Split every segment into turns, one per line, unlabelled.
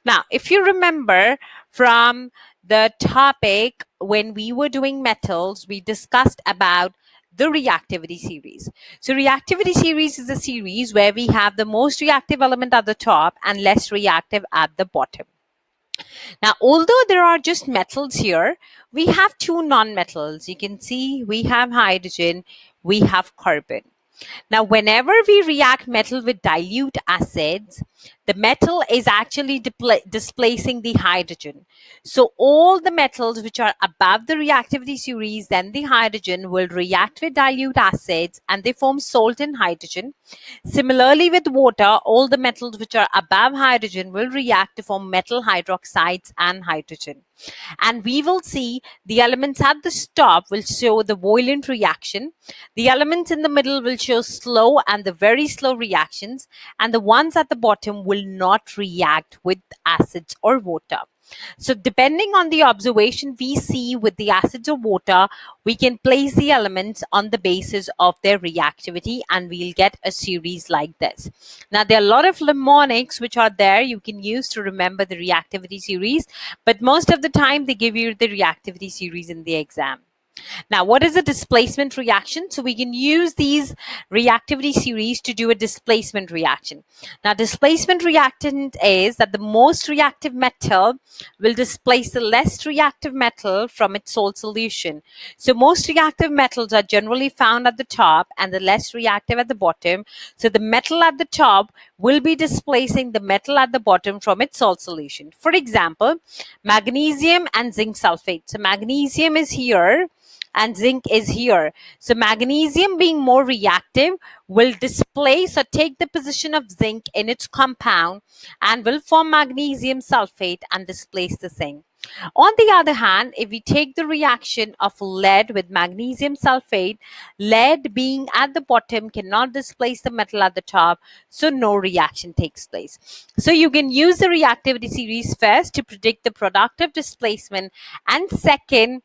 Now, if you remember from the topic when we were doing metals, we discussed about the reactivity series. So reactivity series is a series where we have the most reactive element at the top and less reactive at the bottom. Now, although there are just metals here, we have two non-metals. You can see we have hydrogen, we have carbon. Now, whenever we react metal with dilute acids, the metal is actually displacing the hydrogen. So all the metals which are above the reactivity series, then the hydrogen will react with dilute acids and they form salt and hydrogen. Similarly, with water, all the metals which are above hydrogen will react to form metal hydroxides and hydrogen. And we will see the elements at the top will show the violent reaction. The elements in the middle will show slow and the very slow reactions. And the ones at the bottom will not react with acids or water. So depending on the observation we see with the acids or water, we can place the elements on the basis of their reactivity and we'll get a series like this. Now, there are a lot of mnemonics which are there you can use to remember the reactivity series, but most of the time they give you the reactivity series in the exam. Now, what is a displacement reaction? So we can use these reactivity series to do a displacement reaction. Now, displacement reactant is that the most reactive metal will displace the less reactive metal from its salt solution. So most reactive metals are generally found at the top and the less reactive at the bottom. So the metal at the top will be displacing the metal at the bottom from its salt solution. For example, magnesium and zinc sulfate. So magnesium is here and zinc is here. So magnesium, being more reactive, will displace or take the position of zinc in its compound and will form magnesium sulfate and displace the zinc. On the other hand, if we take the reaction of lead with magnesium sulfate, lead being at the bottom cannot displace the metal at the top, so no reaction takes place. So you can use the reactivity series first to predict the product of displacement, and second,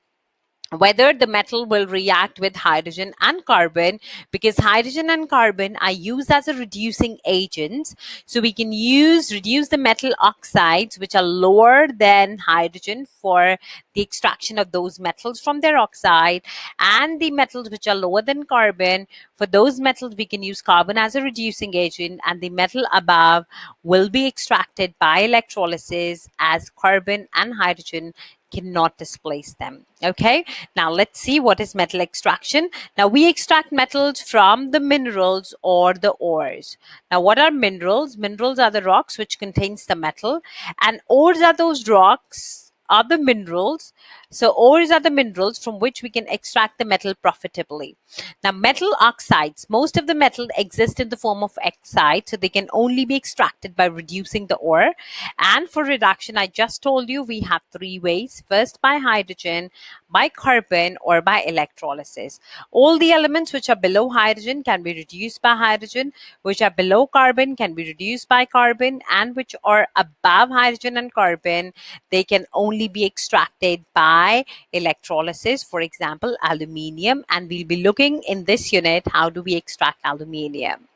whether the metal will react with hydrogen and carbon, because hydrogen and carbon are used as a reducing agents. So we can reduce the metal oxides which are lower than hydrogen for the extraction of those metals from their oxide, and the metals which are lower than carbon, for those metals we can use carbon as a reducing agent, and the metal above will be extracted by electrolysis as carbon and hydrogen cannot displace them. Okay, now let's see what is metal extraction. Now we extract metals from the minerals or the ores. Now what are minerals? Minerals are the rocks which contains the metal, and ores are those rocks are the minerals. So ores are the minerals from which we can extract the metal profitably. Now metal oxides, most of the metal exist in the form of oxide, so they can only be extracted by reducing the ore. And for reduction, I just told you we have three ways: first by hydrogen, by carbon, or by electrolysis. All the elements which are below hydrogen can be reduced by hydrogen, which are below carbon can be reduced by carbon, and which are above hydrogen and carbon, they can only be extracted by electrolysis. For example, aluminium, and we'll be looking in this unit how do we extract aluminium.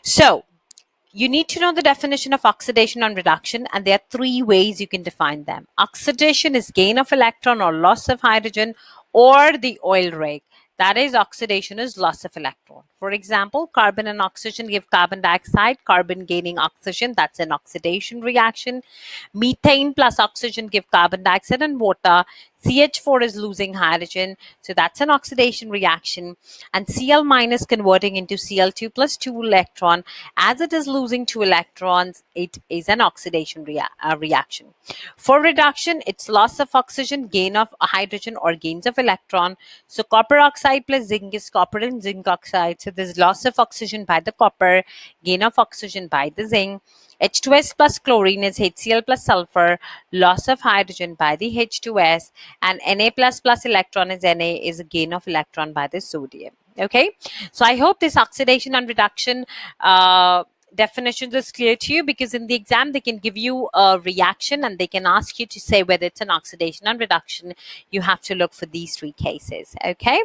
So you need to know the definition of oxidation and reduction, and there are three ways you can define them. Oxidation is gain of electron or loss of hydrogen, or the oil rig. That is, oxidation is loss of electron. For example, carbon and oxygen give carbon dioxide, carbon gaining oxygen, that's an oxidation reaction. Methane plus oxygen give carbon dioxide and water. CH4 is losing hydrogen, so that's an oxidation reaction. And Cl minus converting into Cl2 plus 2 electron. As it is losing 2 electrons, it is an oxidation reaction. For reduction, it's loss of oxygen, gain of hydrogen, or gains of electron. So copper oxide plus zinc is copper and zinc oxide. So there's loss of oxygen by the copper, gain of oxygen by the zinc. H2S plus chlorine is HCl plus sulfur, loss of hydrogen by the H2S, and Na plus plus electron is Na, is a gain of electron by the sodium. Okay, so I hope this oxidation and reduction definitions is clear to you, because in the exam they can give you a reaction and they can ask you to say whether it's an oxidation and reduction. You have to look for these three cases. Okay.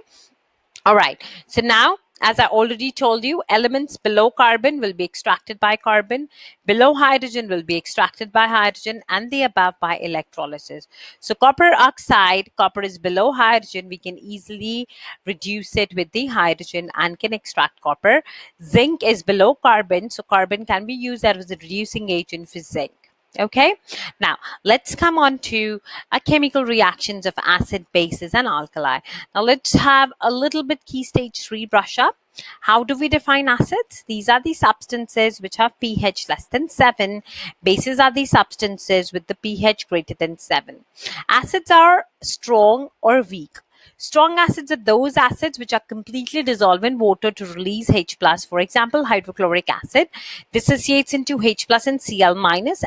All right. So now, as I already told you, elements below carbon will be extracted by carbon, below hydrogen will be extracted by hydrogen, and the above by electrolysis. So copper oxide, copper is below hydrogen. We can easily reduce it with the hydrogen and can extract copper. Zinc is below carbon, so carbon can be used as a reducing agent for zinc. Okay, now let's come on to chemical reactions of acid, bases, and alkali. Now let's have a little bit key stage 3 brush up. How do we define acids? These are the substances which have pH less than 7. Bases are the substances with the pH greater than 7. Acids are strong or weak. Strong acids are those acids which are completely dissolved in water to release H+. For example, hydrochloric acid dissociates into H+ and Cl-,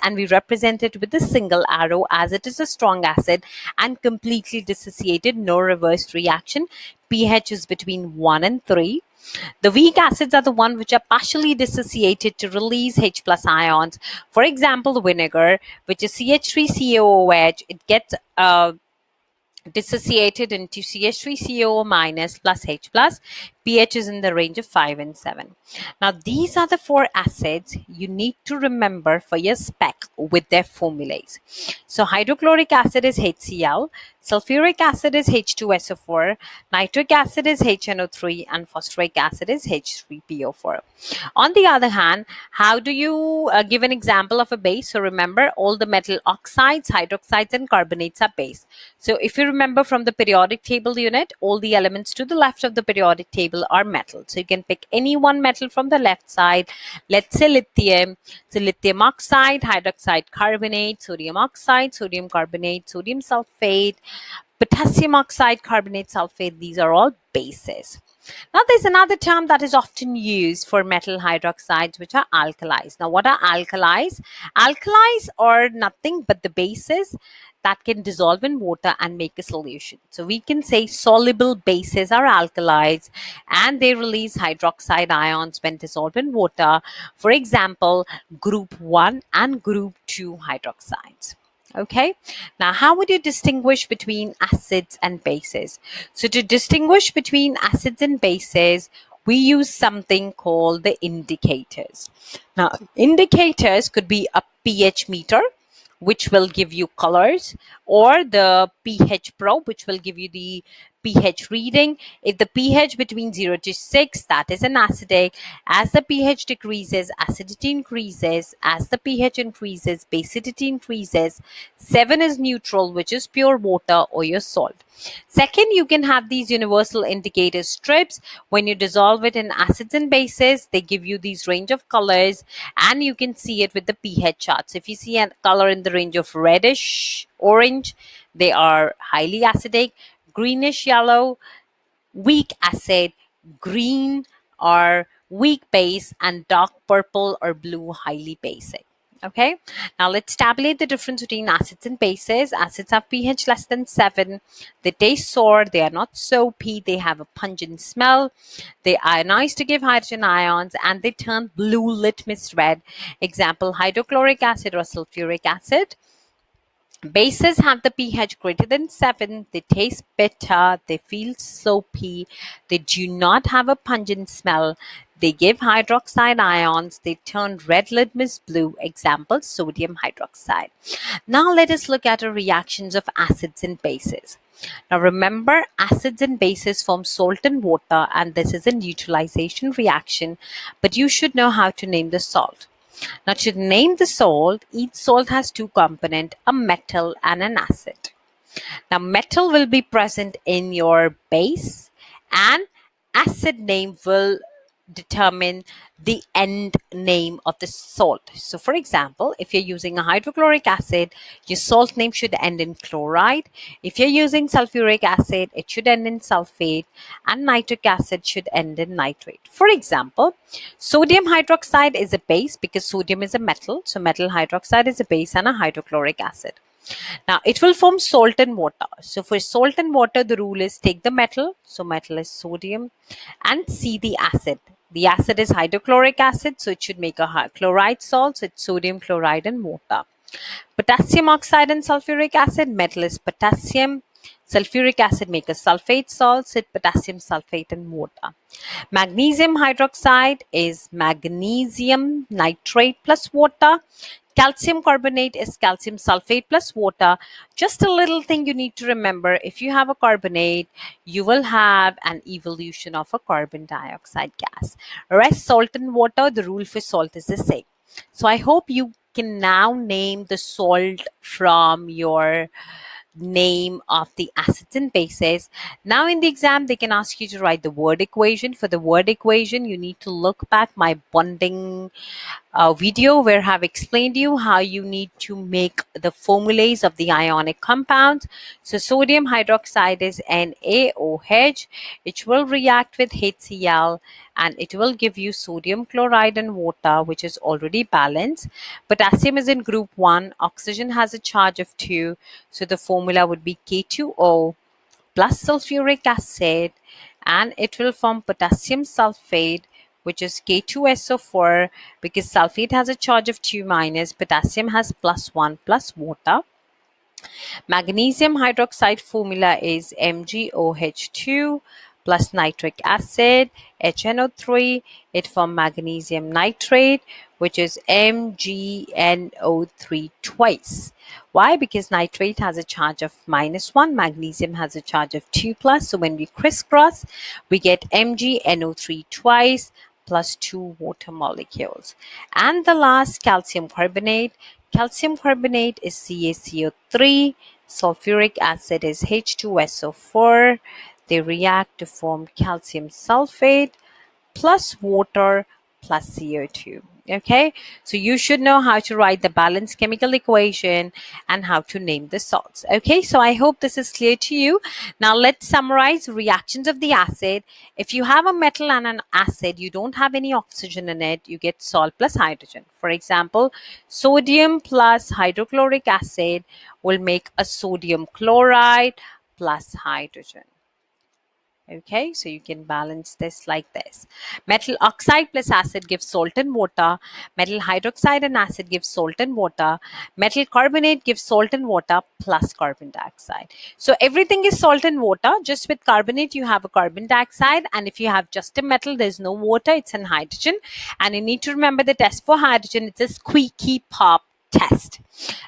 and we represent it with a single arrow as it is a strong acid and completely dissociated, no reverse reaction. pH is between 1 and 3. The weak acids are the ones which are partially dissociated to release H+ ions. For example, vinegar, which is CH3COOH, it gets dissociated into CH3COO minus plus H plus. pH is in the range of 5 and 7. Now, these are the 4 acids you need to remember for your spec with their formulas. So, hydrochloric acid is HCl, sulfuric acid is H2SO4, nitric acid is HNO3, and phosphoric acid is H3PO4. On the other hand, how do you give an example of a base? So, remember, all the metal oxides, hydroxides, and carbonates are base. So if you remember from the periodic table unit, all the elements to the left of the periodic table are metal. So you can pick any one metal from the left side. Let's say lithium. So lithium oxide, hydroxide carbonate, sodium oxide, sodium carbonate, sodium sulfate, potassium oxide, carbonate, sulfate. These are all bases. Now, there's another term that is often used for metal hydroxides, which are alkalis. Now, what are alkalis? Alkalis are nothing but the bases that can dissolve in water and make a solution. So, we can say soluble bases are alkalis and they release hydroxide ions when dissolved in water. For example, group 1 and group 2 hydroxides. Okay, now how would you distinguish between acids and bases? So to distinguish between acids and bases, we use something called the indicators. Now, indicators could be a pH meter, which will give you colors, or the pH probe, which will give you the pH reading. If the pH between 0 to 6, that is an acidic. As the pH decreases, acidity increases. As the pH increases, basicity increases. 7 is neutral, which is pure water or your salt. Second, you can have these universal indicator strips. When you dissolve it in acids and bases, they give you these range of colors and you can see it with the pH charts. If you see a color in the range of reddish orange, they are highly acidic. Greenish yellow, weak acid, green or weak base, and dark purple or blue, highly basic. Okay, now let's tabulate the difference between acids and bases. Acids have pH less than 7. They taste sour. They are not soapy. They have a pungent smell. They ionize to give hydrogen ions and they turn blue litmus red. Example, hydrochloric acid or sulfuric acid. Bases have the pH greater than 7. They taste bitter. They feel soapy. They do not have a pungent smell. They give hydroxide ions. They turn red litmus blue. Example, sodium hydroxide. Now let us look at the reactions of acids and bases. Now remember, acids and bases form salt and water, and this is a neutralization reaction, but you should know how to name the salt. Now, to name the salt, each salt has 2 components, a metal and an acid. Now, metal will be present in your base and acid name will determine the end name of the salt. So, for example, if you're using a hydrochloric acid, your salt name should end in chloride. If you're using sulfuric acid, it should end in sulfate, and nitric acid should end in nitrate. For example, sodium hydroxide is a base because sodium is a metal. So, metal hydroxide is a base and a hydrochloric acid. Now, it will form salt and water. So, for salt and water, the rule is take the metal. So, metal is sodium and see the acid. The acid is hydrochloric acid. So, it should make a chloride salt. So, it's sodium, chloride and water. Potassium oxide and sulfuric acid. Metal is potassium. Sulfuric acid make a sulfate salts, it's potassium sulfate and water. Magnesium hydroxide is magnesium nitrate plus water. Calcium carbonate is calcium sulfate plus water. Just a little thing you need to remember, if you have a carbonate, you will have an evolution of a carbon dioxide gas. Rest salt and water, the rule for salt is the same. So I hope you can now name the salt from your name of the acids and bases. Now in the exam, they can ask you to write the word equation. For the word equation, you need to look back my bonding video where I have explained you how you need to make the formulas of the ionic compounds. So sodium hydroxide is NaOH. It will react with HCl and it will give you sodium chloride and water, which is already balanced. Potassium is in group 1. Oxygen has a charge of 2. So the formula would be K2O plus sulfuric acid, and it will form potassium sulfate, which is K2SO4, because sulfate has a charge of 2 minus, potassium has plus 1 plus water. Magnesium hydroxide formula is MgOH2 plus nitric acid, HNO3. It forms magnesium nitrate, which is MgNO3 twice. Why? Because nitrate has a charge of -1, magnesium has a charge of 2 plus. So when we crisscross, we get MgNO3 twice plus 2 water molecules. And the last, calcium carbonate. Calcium carbonate is CaCO3. Sulfuric acid is H2SO4. They react to form calcium sulfate plus water plus CO2. Okay, so you should know how to write the balanced chemical equation and how to name the salts. Okay, so I hope this is clear to you. Now let's summarize reactions of the acid. If you have a metal and an acid, you don't have any oxygen in it, you get salt plus hydrogen. For example, sodium plus hydrochloric acid will make a sodium chloride plus hydrogen. Okay, so you can balance this like this. Metal oxide plus acid gives salt and water. Metal hydroxide and acid gives salt and water. Metal carbonate gives salt and water plus carbon dioxide. So everything is salt and water. Just with carbonate, you have a carbon dioxide. And if you have just a metal, there's no water, it's an hydrogen. And you need to remember the test for hydrogen, it's a squeaky pop test.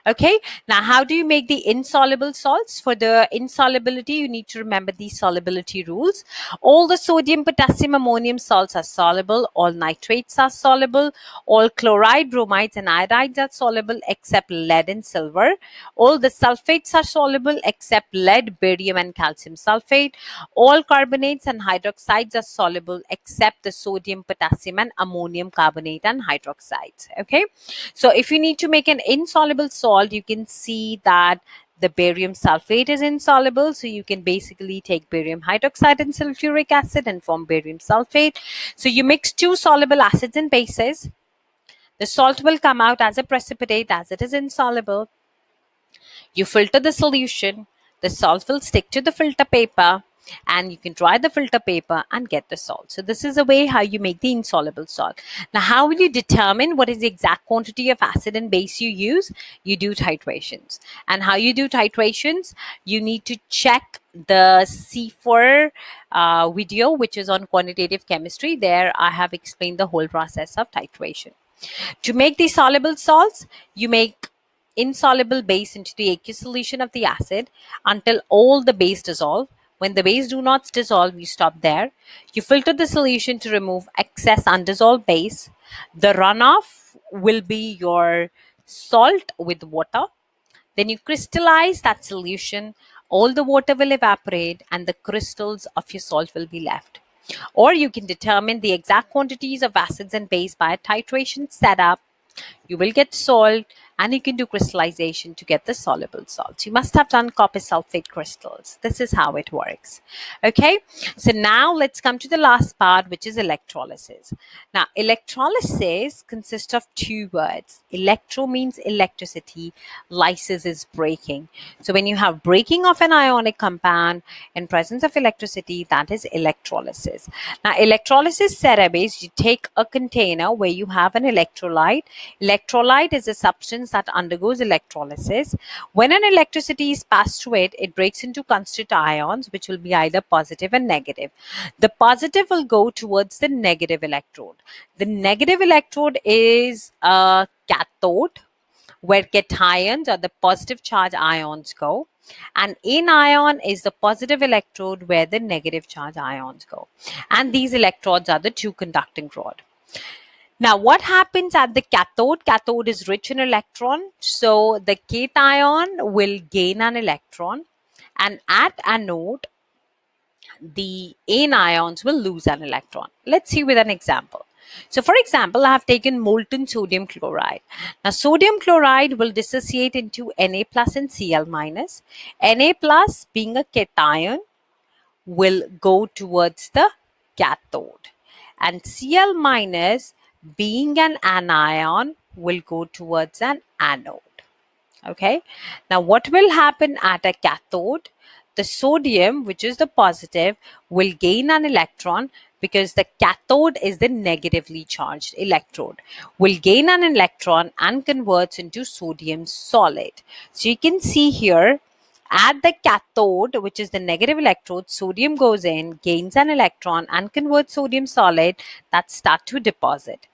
Okay, now how do you make the insoluble salts? For the insolubility, you need to remember these solubility rules. All the sodium, potassium, ammonium salts are soluble. All nitrates are soluble. All chloride, bromides and iodides are soluble except lead and silver. All the sulfates are soluble except lead, barium and calcium sulfate. All carbonates and hydroxides are soluble except the sodium, potassium and ammonium carbonate and hydroxides. Okay, so if you need to make an insoluble salt, you can see that the barium sulfate is insoluble. So you can basically take barium hydroxide and sulfuric acid and form barium sulfate. So you mix two soluble acids and bases. The salt will come out as a precipitate as it is insoluble. You filter the solution. The salt will stick to the filter paper and you can dry the filter paper and get the salt. So this is a way how you make the insoluble salt. Now, how will you determine what is the exact quantity of acid and base you use? You do titrations. And how you do titrations? You need to check the C4 video, which is on quantitative chemistry. There I have explained the whole process of titration. To make the soluble salts, you make insoluble base into the aqueous solution of the acid until all the base dissolve. When the base do not dissolve, you stop there. You filter the solution to remove excess undissolved base. The runoff will be your salt with water. Then you crystallize that solution. All the water will evaporate and the crystals of your salt will be left. Or you can determine the exact quantities of acids and base by a titration setup. You will get salt and you can do crystallization to get the soluble salts. You must have done copper sulfate crystals. This is how it works. Okay, so now let's come to the last part, which is electrolysis. Now, electrolysis consists of two words. Electro means electricity, lysis is breaking. So when you have breaking of an ionic compound in presence of electricity, that is electrolysis. Now, electrolysis setup is you take a container where you have an electrolyte. Electrolyte is a substance substance that undergoes electrolysis. When an electricity is passed through it, it breaks into constituent ions, which will be either positive and negative. The positive will go towards the negative electrode. The negative electrode is a cathode, where cations or the positive charge ions go, and anion is the positive electrode where the negative charge ions go, and these electrodes are the two conducting rod. Now, what happens at the cathode? Cathode is rich in electron, so the cation will gain an electron, and at anode, the anions will lose an electron. Let's see with an example. So, for example, I have taken molten sodium chloride. Now, sodium chloride will dissociate into Na plus and Cl minus. Na plus, being a cation, will go towards the cathode, and Cl minus, being an anion, will go towards an anode. Okay, now what will happen at a cathode? The sodium, which is the positive, will gain an electron, because the cathode is the negatively charged electrode, will gain an electron and converts into sodium solid. So you can see here, at the cathode, which is the negative electrode, sodium goes in, gains an electron and converts sodium solid, that start to deposit.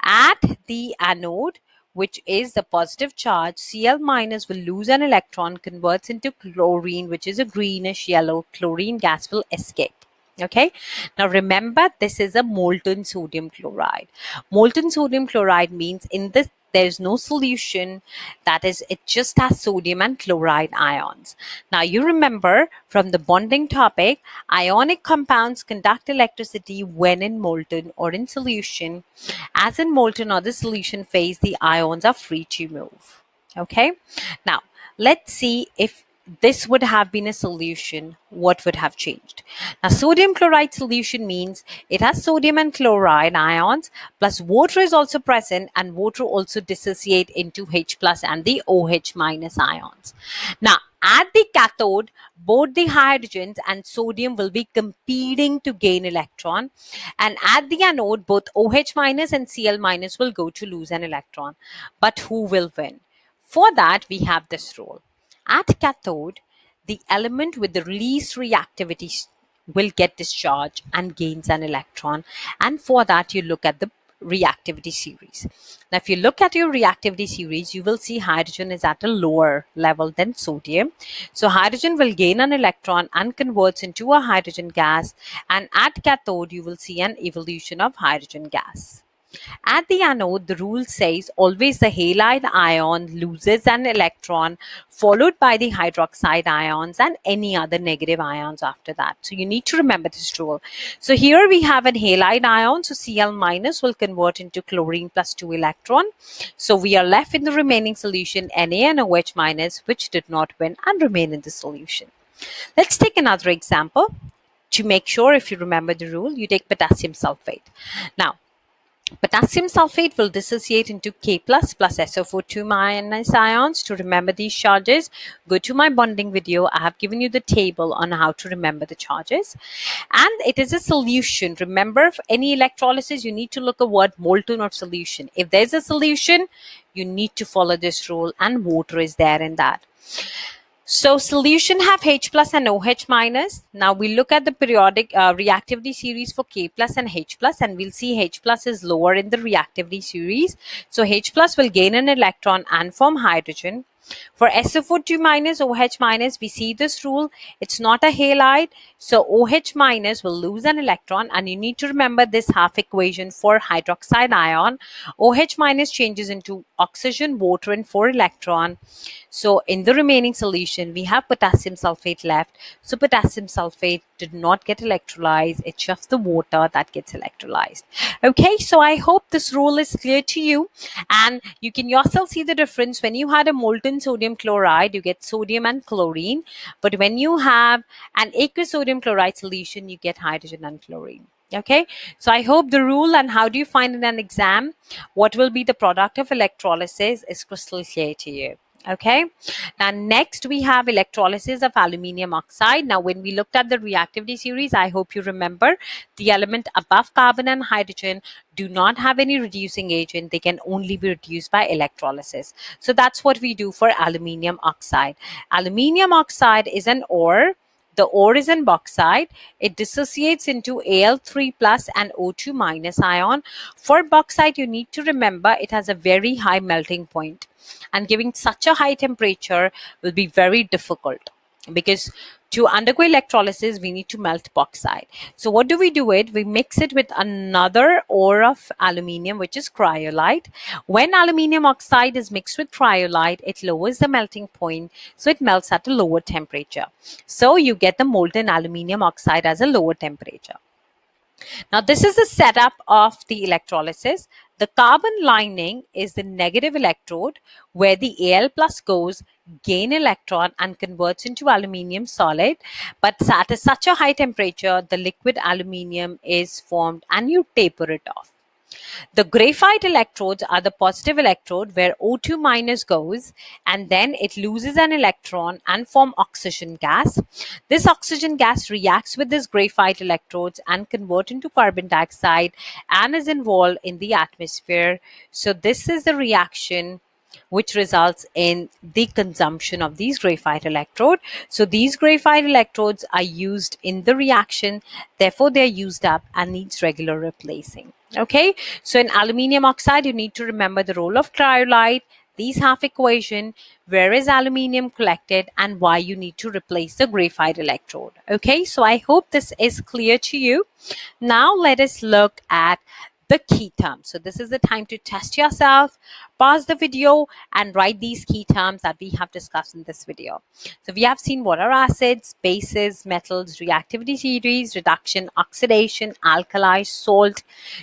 At the anode, which is the positive charge, Cl minus will lose an electron, converts into chlorine, which is a greenish yellow. Chlorine gas will escape. Okay, now remember, this is a molten sodium chloride. Molten sodium chloride means in this there's no solution, that is, it just has sodium and chloride ions. Now you remember from the bonding topic, ionic compounds conduct electricity when in molten or in solution. As in molten or the solution phase, the ions are free to move. Okay, now let's see if this would have been a solution, what would have changed? Now, sodium chloride solution means it has sodium and chloride ions, plus water is also present, and water also dissociate into H plus and the OH minus ions. Now, at the cathode, both the hydrogens and sodium will be competing to gain electron, and at the anode, both OH minus and Cl minus will go to lose an electron. But who will win? For that, we have this rule. At cathode, the element with the least reactivity will get discharged and gains an electron, and for that you look at the reactivity series. Now, if you look at your reactivity series, you will see hydrogen is at a lower level than sodium. So hydrogen will gain an electron and converts into a hydrogen gas, and at cathode you will see an evolution of hydrogen gas. At the anode, the rule says always the halide ion loses an electron, followed by the hydroxide ions and any other negative ions after that. So you need to remember this rule. So here we have an halide ion, so Cl minus will convert into chlorine plus 2 electron. So we are left in the remaining solution Na and OH minus, which did not win and remain in the solution. Let's take another example. To make sure if you remember the rule, you take potassium sulfate. Now, potassium sulfate will dissociate into K plus plus SO4 minus ions. To remember these charges, go to my bonding video. I have given you the table on how to remember the charges. And it is a solution. Remember, for any electrolysis, you need to look at word molten or solution. If there's a solution, you need to follow this rule, and water is there in that. So solution have H plus and OH minus. Now we look at the periodic reactivity series for K plus and H plus, and we'll see H plus is lower in the reactivity series. So H plus will gain an electron and form hydrogen. For SO4 minus, OH minus, we see this rule. It's not a halide, so OH minus will lose an electron, and you need to remember this half equation for hydroxide ion. OH minus changes into oxygen, water, and 4 electron. So in the remaining solution, we have potassium sulfate left. So potassium sulfate did not get electrolyzed. It's just the water that gets electrolyzed. Okay, so I hope this rule is clear to you, and you can yourself see the difference. When you had a molten sodium chloride, you get sodium and chlorine, but when you have an aqueous sodium chloride solution, you get hydrogen and chlorine. Okay, so I hope the rule and how do you find in an exam, what will be the product of electrolysis, is crystal clear to you. Okay, now next we have electrolysis of aluminium oxide. Now when we looked at the reactivity series, I hope you remember the element above carbon and hydrogen do not have any reducing agent. They can only be reduced by electrolysis. So that's what we do for aluminium oxide. Aluminium oxide is an ore. The ore is in bauxite. It dissociates into Al3 plus and O2 minus ion. For bauxite, you need to remember it has a very high melting point, and giving such a high temperature will be very difficult, because to undergo electrolysis we need to melt bauxite. So what do? We mix it with another ore of aluminium, which is cryolite. When aluminium oxide is mixed with cryolite, it lowers the melting point, so it melts at a lower temperature. So you get the molten aluminium oxide as a lower temperature. Now, this is the setup of the electrolysis. The carbon lining is the negative electrode, where the Al plus goes, gain electron and converts into aluminium solid. But at such a high temperature, the liquid aluminium is formed and you taper it off. The graphite electrodes are the positive electrode, where O2 minus goes, and then it loses an electron and form oxygen gas. This oxygen gas reacts with this graphite electrodes and convert into carbon dioxide and is involved in the atmosphere. So this is the reaction which results in the consumption of these graphite electrode. So these graphite electrodes are used in the reaction, therefore they are used up and needs regular replacing. Okay, so in aluminium oxide, you need to remember the role of cryolite, these half equation, where is aluminium collected, and why you need to replace the graphite electrode. Okay, so I hope this is clear to you. Now let us look at the key terms. So this is the time to test yourself. Pause the video and write these key terms that we have discussed in this video. So we have seen what are acids, bases, metals, reactivity series, reduction, oxidation, alkali, salt,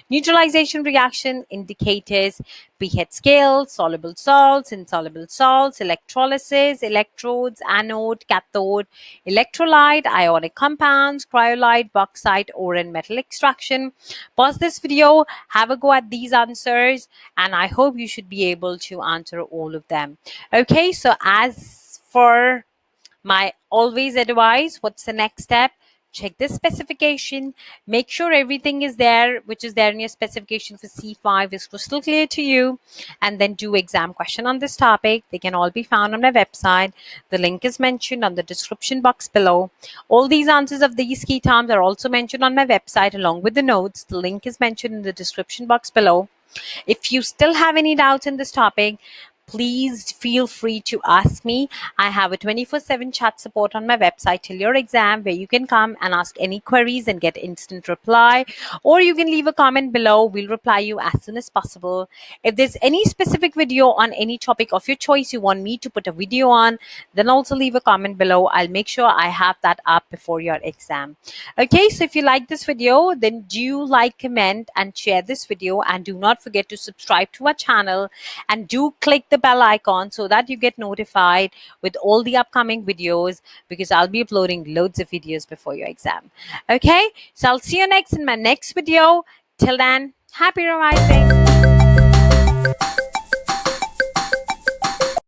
neutralization reaction, indicators, pH scale, soluble salts, insoluble salts, electrolysis, electrodes, anode, cathode, electrolyte, ionic compounds, cryolite, bauxite, ore and metal extraction. Pause this video, have a go at these answers, and I hope you should be able to answer all of them. Okay, so as for my always advice, what's the next step? Check this specification, make sure everything is there which is there in your specification for C5 is crystal clear to you, and then do exam question on this topic. They can all be found on my website. The link is mentioned on the description box below. All these answers of these key terms are also mentioned on my website along with the notes. The link is mentioned in the description box below. If you still have any doubts in this topic, please feel free to ask me. I have a 24/7 chat support on my website till your exam, where you can come and ask any queries and get instant reply, or you can leave a comment below. We'll reply you as soon as possible. If there's any specific video on any topic of your choice you want me to put a video on, then also leave a comment below. I'll make sure I have that up before your exam. Okay, so if you like this video, then do like, comment and share this video, and do not forget to subscribe to our channel, and do click the bell icon so that you get notified with all the upcoming videos, because I'll be uploading loads of videos before your exam. Okay, so I'll see you next in my next video. Till then, happy revising.